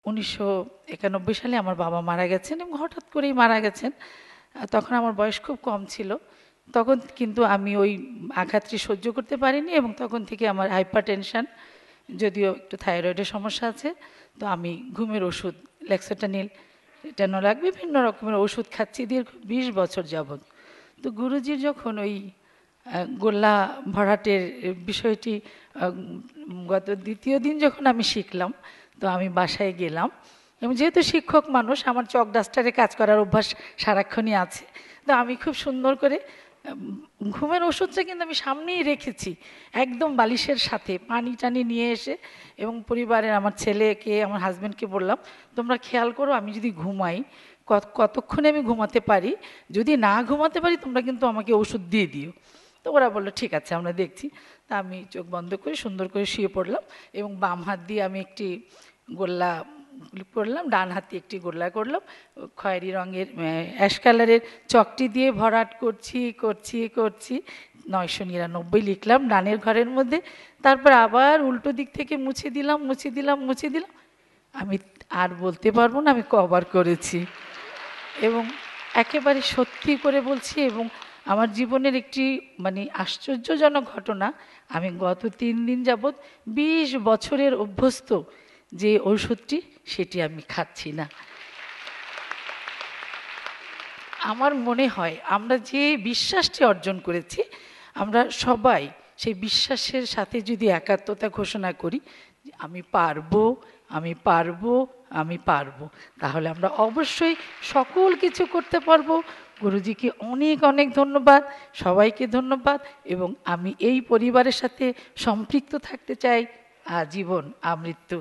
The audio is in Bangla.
1991 সালে আমার বাবা মারা গেছেন এবং হঠাৎ করেই মারা গেছেন। তখন আমার বয়স খুব কম ছিল। তখন কিন্তু আমি ওই আঘাতটি সহ্য করতে পারিনি এবং তখন থেকে আমার হাইপারটেনশন, যদিও একটু থাইরয়েডের সমস্যা আছে, তো আমি ঘুমের ওষুধ লেক্সোটানিল, টেনোলাক, বিভিন্ন রকমের ওষুধ খাচ্ছি দীর্ঘ 20 বছর যাবৎ। তো গুরুজির যখন ওই গোল্লা ভরাটের বিষয়টি গত দ্বিতীয় দিন যখন আমি শিখলাম, তো আমি বাসায় গেলাম এবং যেহেতু শিক্ষক মানুষ, আমার চক ডাস্টারে কাজ করার অভ্যাস সারাক্ষণই আছে। তো আমি খুব সুন্দর করে ঘুমের ওষুধটা কিন্তু আমি সামনেই রেখেছি, একদম বালিশের সাথে পানি টানি নিয়ে এসে, এবং পরিবারের আমার ছেলেকে, আমার হাজব্যান্ডকে বললাম, তোমরা খেয়াল করো আমি যদি ঘুমাই কতক্ষণে আমি ঘুমাতে পারি, যদি না ঘুমাতে পারি তোমরা কিন্তু আমাকে ওষুধ দিয়ে দিও। তো ওরা বললো ঠিক আছে, আমরা দেখছি। তা আমি চোখ বন্ধ করে সুন্দর করে শুয়ে পড়লাম এবং বাম হাত দিয়ে আমি একটি গোল্লা করলাম, ডান হাতে একটি গোল্লা করলাম, খয়েরি রঙের অ্যাশ কালারের চকটি দিয়ে ভরাট করছি করছি করছি 999 লিখলাম ডানের ঘরের মধ্যে। তারপর আবার উল্টো দিক থেকে মুছে দিলাম মুছে দিলাম মুছে দিলাম। আমি আর বলতে পারবো না আমি কবার করেছি, এবং একেবারে সত্যি করে বলছি। এবং আমার জীবনের একটি মানে আশ্চর্যজনক ঘটনা, আমি গত 3 দিন যাবৎ 20 বছরের অভ্যস্ত যে ঔষধটি, সেটি আমি খাচ্ছি না। আমার মনে হয় আমরা যে বিশ্বাসটি অর্জন করেছি, আমরা সবাই সেই বিশ্বাসের সাথে যদি একাত্মতা ঘোষণা করি, আমি পারবো আমি পারবো আমি পারবো, তাহলে আমরা অবশ্যই সকল কিছু করতে পারবো। গুরুজিকে অনেক অনেক ধন্যবাদ, সবাইকে ধন্যবাদ, এবং আমি এই পরিবারের সাথে সম্পৃক্ত থাকতে চাই আজীবন আমৃত্যু।